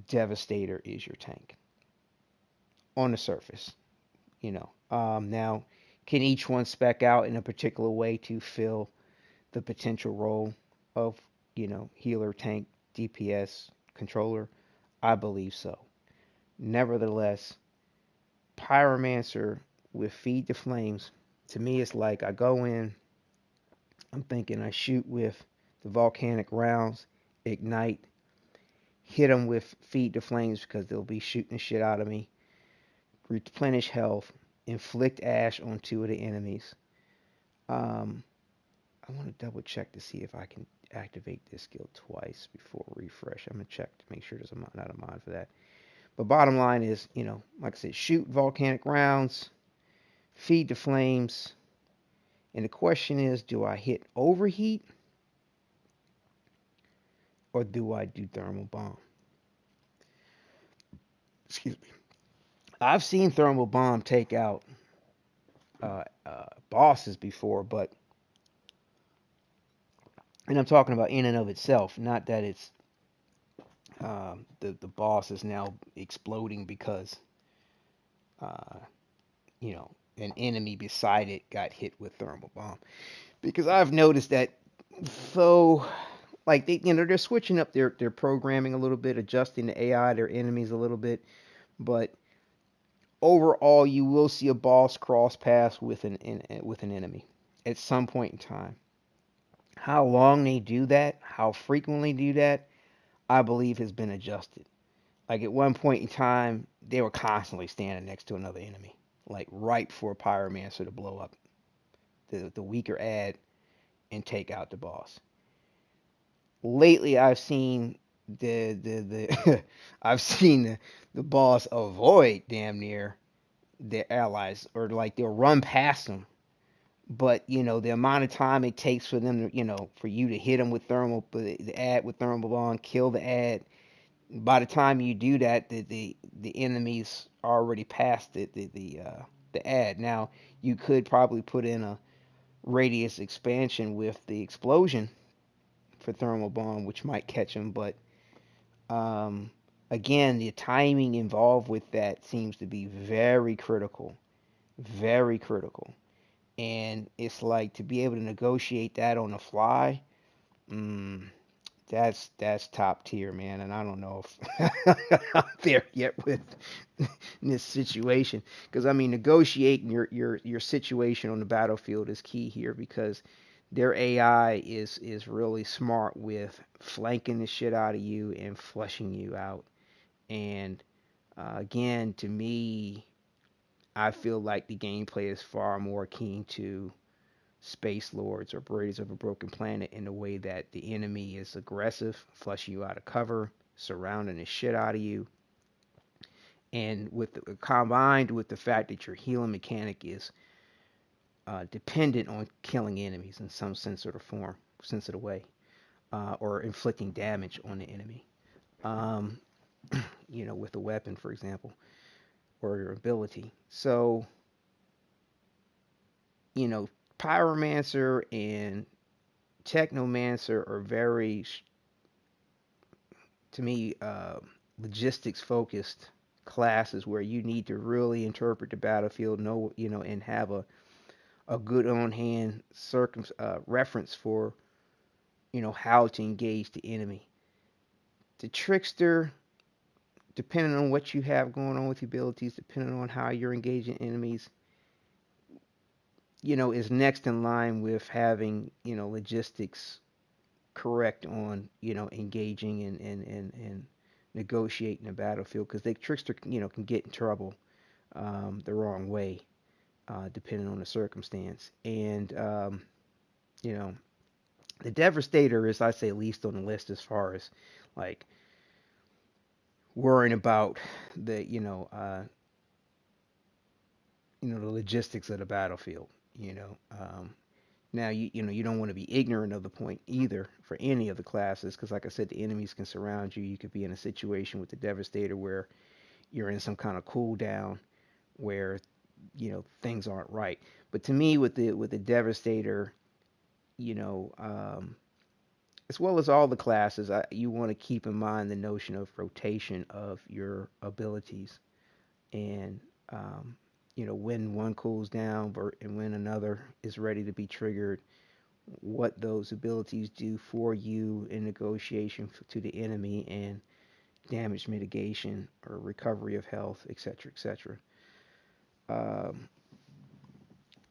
Devastator is your tank. On the surface, Now, can each one spec out in a particular way to fill the potential role of, healer, tank, DPS, controller? I believe so. Nevertheless, Pyromancer with Feed the Flames, to me, it's like I go in, I'm thinking I shoot with the volcanic rounds, ignite, hit them with Feed the Flames because they'll be shooting the shit out of me, replenish health, inflict ash on two of the enemies. Um, I want to double check to see if I can activate this skill twice before refresh. I'm going to check to make sure there's not a mod for that. But bottom line is, like I said, shoot volcanic rounds, feed the flames. And the question is, do I hit overheat or do I do thermal bomb? Excuse me. I've seen thermal bomb take out bosses before, and I'm talking about in and of itself, not that it's the boss is now exploding because uh, an enemy beside it got hit with thermal bomb. Because I've noticed that though, like they're switching up their programming a little bit, adjusting the AI, their enemies a little bit, but overall you will see a boss cross paths with an enemy at some point in time. How long they do that, how frequently do that, I believe has been adjusted. Like at one point in time, they were constantly standing next to another enemy, like right before Pyromancer to blow up the weaker ad and take out the boss. Lately, I've seen the I've seen the boss avoid damn near their allies, or like they'll run past them. But the amount of time it takes for them to, for you to hit them with the ad with thermal bomb, kill the ad. By the time you do that, the enemies already past the ad. Now you could probably put in a radius expansion with the explosion for thermal bomb, which might catch them. But um, again, the timing involved with that seems to be very critical, very critical. And it's like to be able to negotiate that on the fly. Mm, that's top tier, man. And I don't know if I'm there yet with this situation, because I mean, negotiating your situation on the battlefield is key here, because their AI is really smart with flanking the shit out of you and flushing you out. And again, to me, I feel like the gameplay is far more keen to Space Lords or Raiders of a Broken Planet, in the way that the enemy is aggressive, flushing you out of cover, surrounding the shit out of you, and combined with the fact that your healing mechanic is dependent on killing enemies in some sense or form, sense of the way, or inflicting damage on the enemy. Um, with a weapon, for example, or your ability. So, you know, Pyromancer and Technomancer are very, to me, logistics focused classes where you need to really interpret the battlefield, know, and have a good on hand reference for, how to engage the enemy. The trickster, depending on what you have going on with your abilities, depending on how you're engaging enemies, is next in line with having, logistics correct on, engaging and negotiating the battlefield, because the trickster, can get in trouble the wrong way, depending on the circumstance. And, you know, the Devastator is, I say, least on the list as far as like worrying about the, the logistics of the battlefield. Now you don't want to be ignorant of the point either for any of the classes, because like I said, the enemies can surround you. You could be in a situation with the Devastator where you're in some kind of cooldown where things aren't right. But to me, with the Devastator, you know, um, as well as all the classes, you want to keep in mind the notion of rotation of your abilities, and when one cools down and when another is ready to be triggered, what those abilities do for you in negotiation to the enemy, and damage mitigation or recovery of health, etc., etc. Um,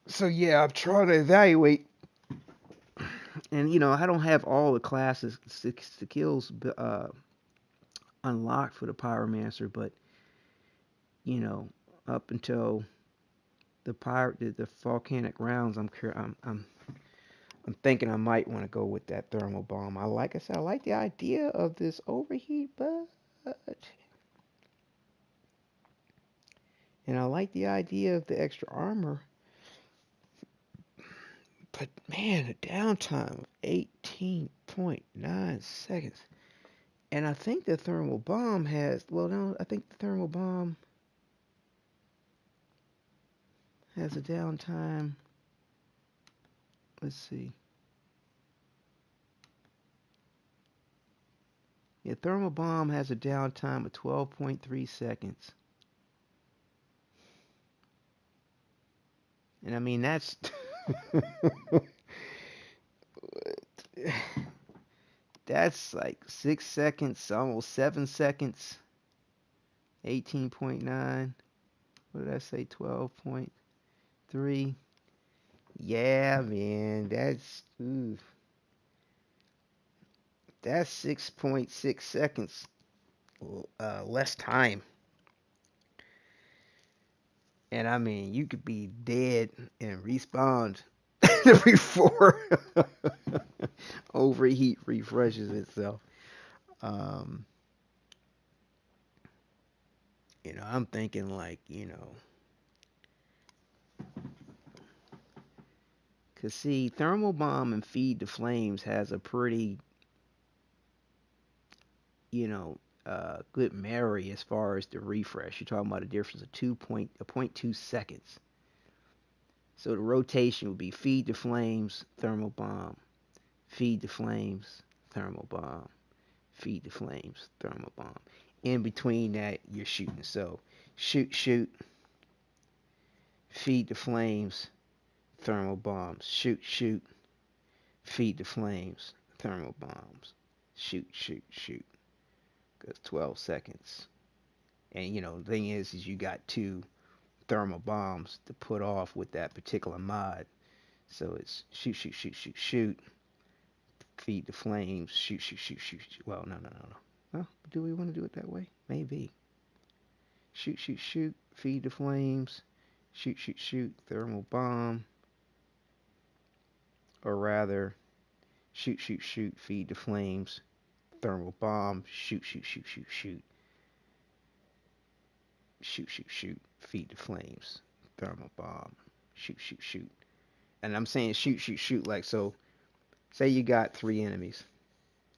so yeah, I'm trying to evaluate, and I don't have all the classes skills unlocked for the Pyromancer, but you know, up until the volcanic rounds, I'm thinking I might want to go with that thermal bomb. Like I said, I like the idea of this overheat, and I like the idea of the extra armor. But man, a downtime of 18.9 seconds. And I think the thermal bomb has, well, no, I think the thermal bomb has a downtime. Let's see. Yeah, thermal bomb has a downtime of 12.3 seconds. And I mean, that's that's like 6 seconds, almost 7 seconds. 18.9. What did I say? 12.3. Yeah, man, that's 6.6 seconds less time. And I mean, you could be dead and respawn before overheat refreshes itself. Um, I'm thinking like, cause see, thermal bomb and feed the flames has a pretty, you know, good marry as far as the refresh. You're talking about a difference of 0.2 seconds. So the rotation would be feed the flames, thermal bomb, feed the flames, thermal bomb, feed the flames, thermal bomb. In between that, you're shooting. So shoot, feed the flames, thermal bombs, shoot, feed the flames, thermal bombs, shoot. Because 12 seconds. And the thing is you got two thermal bombs to put off with that particular mod. So it's shoot, feed the flames, shoot. Well, no. Well, do we want to do it that way? Maybe. Shoot, feed the flames, shoot, thermal bomb, or rather, shoot, feed the flames, thermal bomb, shoot, feed the flames, thermal bomb, shoot. And I'm saying shoot, like so. Say you got three enemies.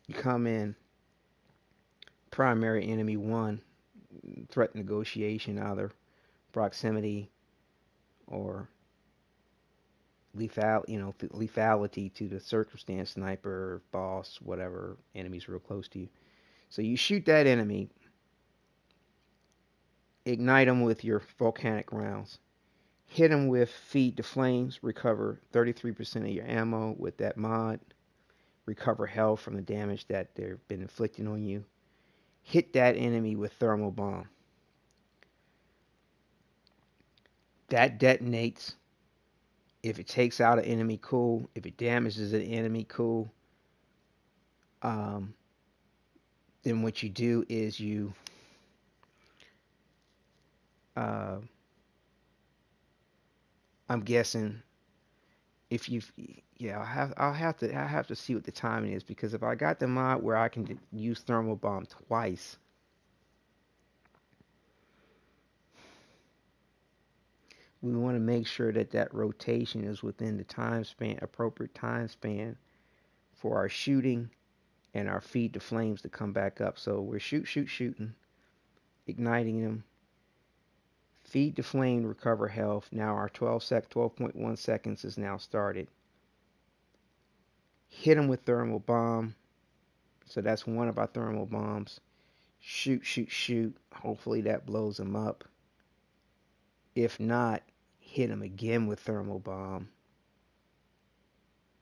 You come in, primary enemy one, threat negotiation, either proximity or lethality to the circumstance, sniper, boss, whatever, enemies real close to you. So you shoot that enemy, ignite them with your volcanic rounds, hit them with feed the flames, recover 33% of your ammo with that mod, recover health from the damage that they've been inflicting on you, hit that enemy with thermal bomb. That detonates. If it takes out an enemy, cool. If it damages an enemy, cool. Um, then what you do is uh, I'm guessing if you, yeah, I'll have to see what the timing is, because if I got the mod where I can use thermal bomb twice, we want to make sure that that rotation is within the appropriate time span for our shooting and our feed the flames to come back up. So we're shooting, igniting them, feed the flame, recover health. Now our 12.1 seconds is now started. Hit them with thermal bomb. So that's one of our thermal bombs. Shoot. Hopefully that blows them up. If not, hit them again with thermal bomb.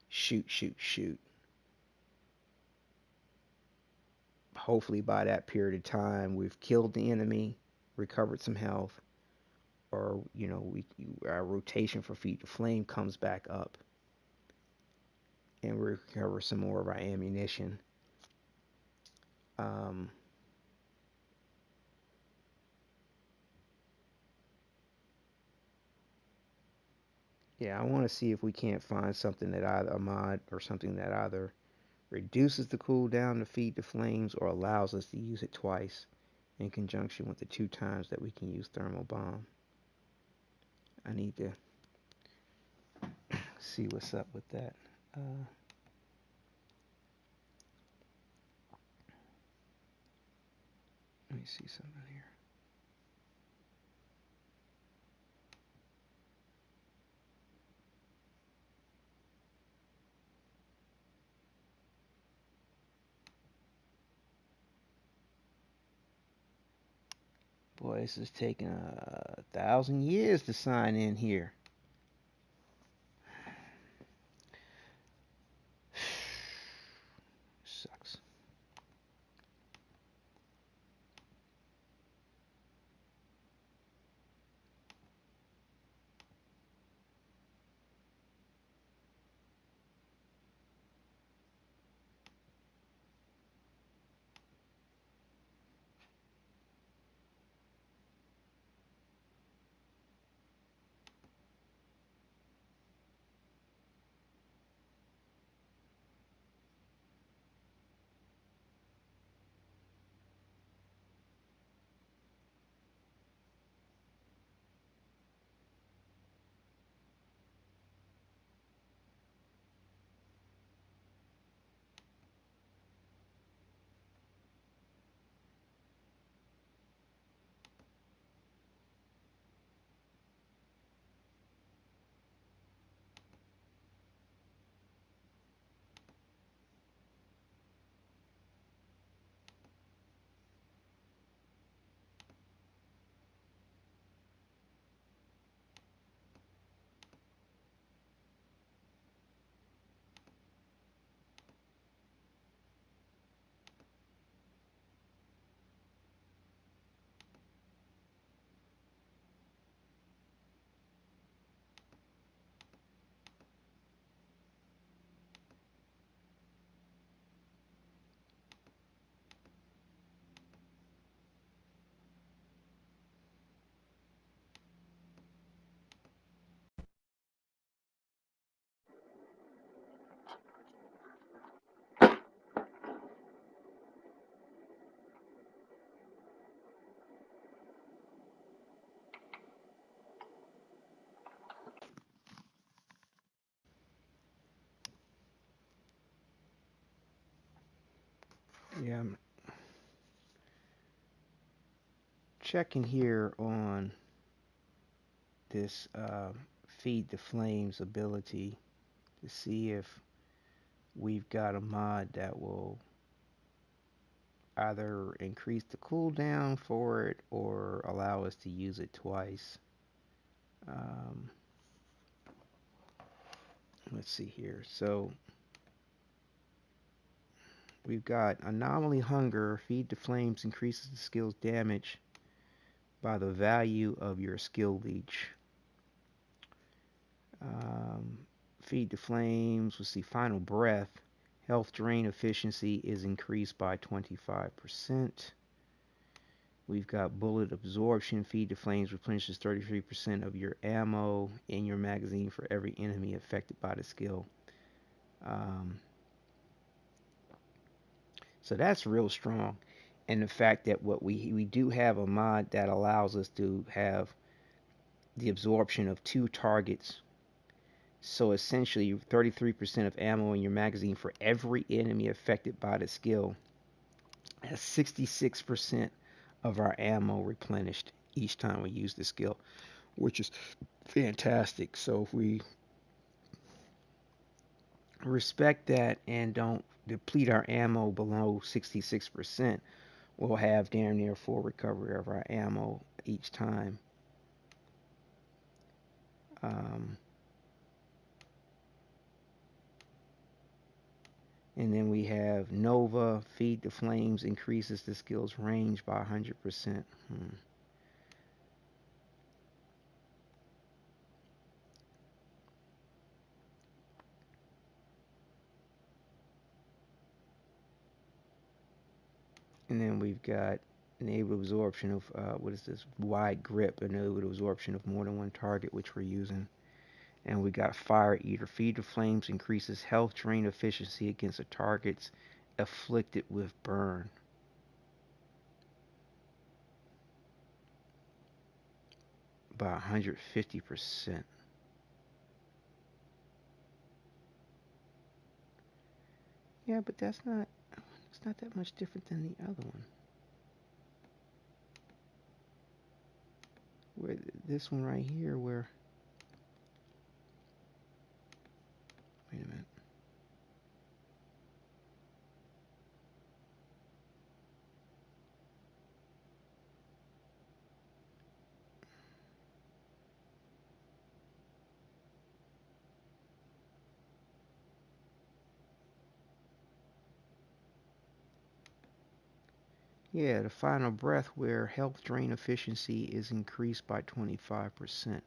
Shoot. Hopefully by that period of time, we've killed the enemy, recovered some health, or our rotation for feed the flame comes back up, and we recover some more of our ammunition. Um, yeah, I want to see if we can't find something that either a mod or something that either reduces the cooldown to feed the flames or allows us to use it twice in conjunction with the 2 times that we can use thermal bomb. I need to see what's up with that. Let me see something here. Boy, this is taking 1,000 years to sign in here. Yeah, I'm checking here on this Feed the Flames ability to see if we've got a mod that will either increase the cooldown for it or allow us to use it twice. Um, let's see here. So we've got Anomaly Hunger. Feed the Flames increases the skill's damage by the value of your skill leech. Um, Feed the Flames. Let's see. Final Breath. Health drain efficiency is increased by 25%. We've got Bullet Absorption. Feed the Flames replenishes 33% of your ammo in your magazine for every enemy affected by the skill. Um, so that's real strong. And the fact that what we do have a mod that allows us to have the absorption of 2 targets. So essentially 33% of ammo in your magazine for every enemy affected by the skill. Has 66% of our ammo replenished each time we use the skill, which is fantastic. So if we respect that and don't deplete our ammo below 66%, we'll have damn near full recovery of our ammo each time. Um, and then we have Nova. Feed the Flames increases the skill's range by 100%. And then we've got enable absorption of, what is this? Wide grip, enable absorption of more than one target, which we're using. And we got Fire Eater. Feed the Flames increases health drain efficiency against the targets afflicted with burn by 150%. Yeah, but it's not that much different than the other one. Where this one right here, where, wait a minute. Yeah, the Final Breath, where health drain efficiency is increased by 25%.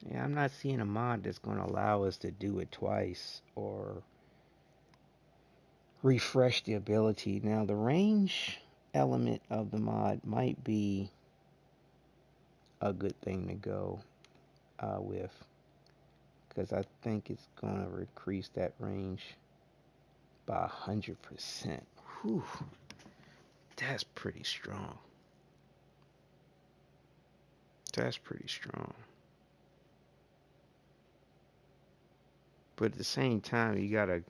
Yeah, I'm not seeing a mod that's going to allow us to do it twice or refresh the ability. Now, the range element of the mod might be a good thing to go with, because I think it's going to increase that range by 100%. Whew, that's pretty strong. That's pretty strong. But at the same time, you gotta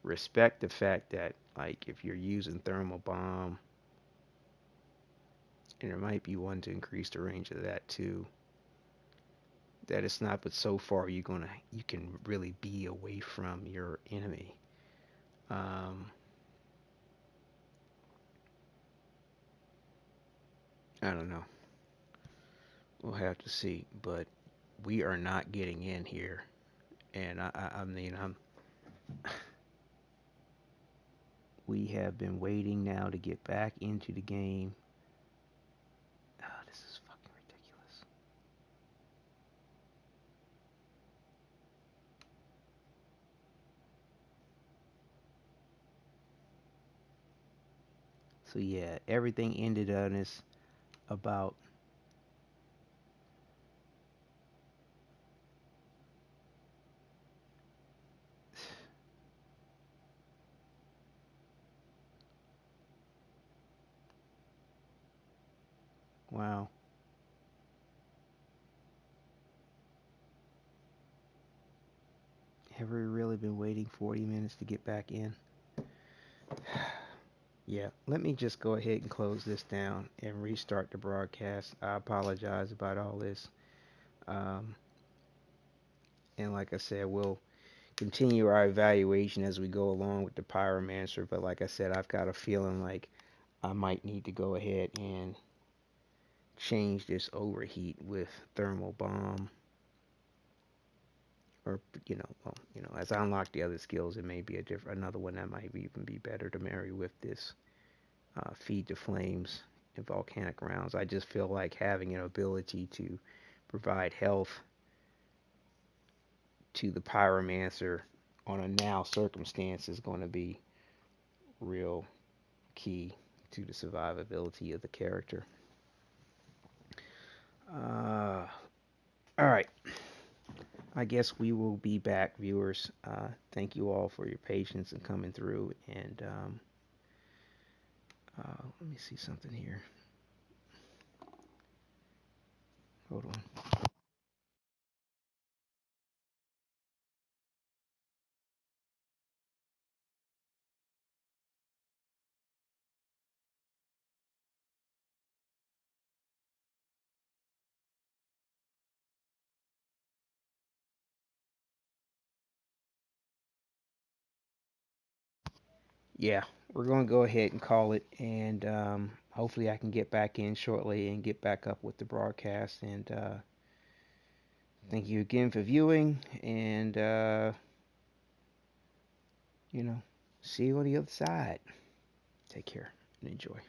respect the fact that, like, if you're using thermal bomb, and there might be one to increase the range of that too, that it's not but so far you can really be away from your enemy. um I don't know, we'll have to see, but we are not getting in here. And I mean, we have been waiting now to get back into the game. Oh, this is fucking ridiculous. So yeah, everything ended on us about Wow. Have we really been waiting 40 minutes to get back in? Yeah, let me just go ahead and close this down and restart the broadcast. I apologize about all this. Um, and like I said, we'll continue our evaluation as we go along with the Pyromancer. But like I said, I've got a feeling like I might need to go ahead and change this overheat with thermal bomb. Or well, as I unlock the other skills, it may be another one that might even be better to marry with this feed the flames and volcanic rounds. I just feel like having an ability to provide health to the pyromancer on a now circumstance is going to be real key to the survivability of the character. All right. I guess we will be back, viewers. Thank you all for your patience and coming through. And let me see something here. Hold on. Yeah, we're going to go ahead and call it. And hopefully I can get back in shortly and get back up with the broadcast. And thank you again for viewing. And, see you on the other side. Take care and enjoy.